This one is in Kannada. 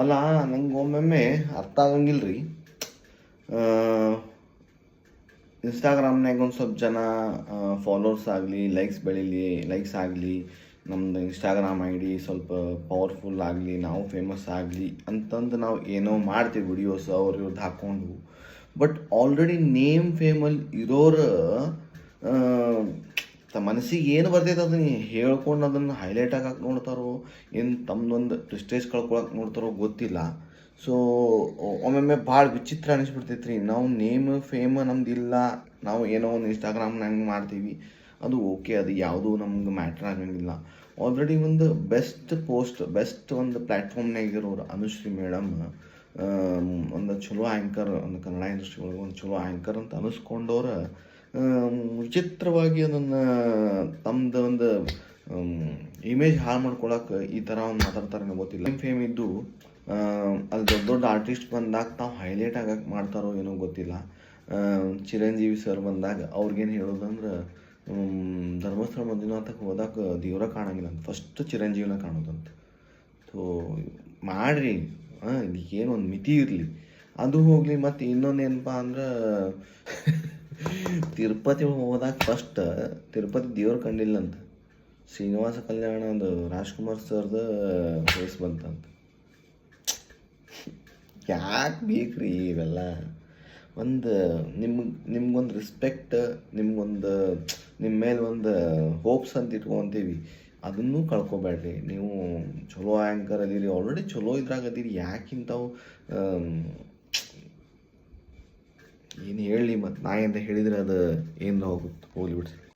ಅಲ್ಲ, ನಂಗೆ ಒಮ್ಮೊಮ್ಮೆ ಅರ್ಥ ಆಗಂಗಿಲ್ಲ ರೀ. ಇನ್ಸ್ಟಾಗ್ರಾಮ್ನಾಗ ಒಂದು ಸ್ವಲ್ಪ ಜನ ಫಾಲೋವರ್ಸ್ ಆಗಲಿ, ಲೈಕ್ಸ್ ಆಗಲಿ, ನಮ್ಮದು ಇನ್ಸ್ಟಾಗ್ರಾಮ್ ಐ ಡಿ ಸ್ವಲ್ಪ ಪವರ್ಫುಲ್ ಆಗಲಿ, ನಾವು ಫೇಮಸ್ ಆಗಲಿ ಅಂತಂದು ನಾವು ಏನೋ ಮಾಡ್ತೀವಿ ವಿಡಿಯೋಸ್ ಇವ್ರದ್ದು ಹಾಕ್ಕೊಂಡು. ಬಟ್ ಆಲ್ರೆಡಿ ನೇಮ್ ಫೇಮಲ್ಲಿ ಇರೋರು ಮನಸ್ಸಿಗೆ ಏನು ಬರ್ತೈತೆ ಅದನ್ನು ಹೇಳ್ಕೊಂಡು ಅದನ್ನು ಹೈಲೈಟ್ ಆಗಕ್ಕೆ ನೋಡ್ತಾರೋ, ಏನು ತಮ್ಮದೊಂದು ಪ್ರೆಸ್ಟೇಜ್ ಕಳ್ಕೊಳಕ್ಕೆ ನೋಡ್ತಾರೋ ಗೊತ್ತಿಲ್ಲ. ಸೊ ಒಮ್ಮೊಮ್ಮೆ ಭಾಳ ವಿಚಿತ್ರ ಅನಿಸ್ಬಿಡ್ತೈತೆ ರೀ. ನಾವು ನೇಮ್ ಫೇಮ್ ನಮ್ದಿಲ್ಲ, ನಾವು ಏನೋ ಒಂದು ಇನ್ಸ್ಟಾಗ್ರಾಮ್ನಾಗ ಮಾಡ್ತೀವಿ, ಅದು ಓಕೆ, ಅದು ಯಾವುದೂ ನಮ್ಗೆ ಮ್ಯಾಟ್ರ್ ಆಗಂಗಿಲ್ಲ. ಆಲ್ರೆಡಿ ಒಂದು ಬೆಸ್ಟ್ ಒಂದು ಪ್ಲ್ಯಾಟ್ಫಾರ್ಮ್ನಾಗ ಇರೋರು ಅನುಶ್ರೀ ಮೇಡಮ್ ಒಂದು ಚಲೋ ಆ್ಯಂಕರ್, ಒಂದು ಕನ್ನಡ ಇಂಡಸ್ಟ್ರಿ ಒಳಗೆ ಒಂದು ಚಲೋ ಆ್ಯಂಕರ್ ಅಂತ ಅನಿಸ್ಕೊಂಡವ್ರು ವಿಚಿತ್ರವಾಗಿ ಅದನ್ನು ತಮ್ಮದು ಒಂದು ಇಮೇಜ್ ಹಾಳು ಮಾಡ್ಕೊಳಕ್ಕೆ ಈ ಥರ ಒಂದು ಮಾತಾಡ್ತಾರೆ ಗೊತ್ತಿಲ್ಲ. ಫೇಮ್ ಇದ್ದು ಅಲ್ಲಿ ದೊಡ್ಡ ದೊಡ್ಡ ಆರ್ಟಿಸ್ಟ್ ಬಂದಾಗ ತಾವು ಹೈಲೈಟ್ ಆಗಕ್ಕೆ ಮಾಡ್ತಾರೋ ಏನೋ ಗೊತ್ತಿಲ್ಲ. ಚಿರಂಜೀವಿ ಸರ್ ಬಂದಾಗ ಅವ್ರಿಗೇನು ಹೇಳೋದಂದ್ರೆ, ಧರ್ಮಸ್ಥಳ ಮಂಜುನಾಥಕ್ಕೆ ಹೋದಾಗ ದೇವ್ರ ಕಾಣಂಗಿಲ್ಲ ಅಂತ, ಫಸ್ಟ್ ಚಿರಂಜೀವಿನ ಕಾಣೋದಂತ. ಸೊ ಮಾಡಿರಿ, ಇದಕ್ಕೇನು ಒಂದು ಮಿತಿ ಇರಲಿ. ಅದು ಹೋಗಲಿ. ಮತ್ತು ಇನ್ನೊಂದೇನಪ್ಪ ಅಂದ್ರೆ ತಿರುಪತಿ ಹೋದಾಗ ಫಸ್ಟ್ ತಿರುಪತಿ ದೇವ್ರು ಕಂಡಿಲ್ಲಂತ, ಶ್ರೀನಿವಾಸ ಕಲ್ಯಾಣ ಅದು ರಾಜ್ಕುಮಾರ್ ಸರ್ದು ಫೇಸ್ ಬಂತಂತ. ಯಾಕೆ ಬೇಕ್ರಿ ಇವೆಲ್ಲ? ಒಂದು ನಿಮ್ಗೊಂದು ರೆಸ್ಪೆಕ್ಟ್, ನಿಮ್ಮ ಮೇಲೆ ಒಂದು ಹೋಪ್ಸ್ ಅಂತ ಇಟ್ಕೊತೀವಿ, ಅದನ್ನೂ ಕಳ್ಕೊಬೇಡ್ರಿ. ನೀವು ಚಲೋ ಆ್ಯಂಕರ್ ಅದೀರಿ, ಆಲ್ರೆಡಿ ಚಲೋ ಇದ್ರಾಗದೀರಿ, ಯಾಕಿಂತವು ಏನು ಹೇಳಲಿ? ಮತ್ತು ನಾ ಅಂತ ಹೇಳಿದರೆ ಅದು ಏನು ಹೋಗ್ಲಿ ಬಿಡ್ರಿ.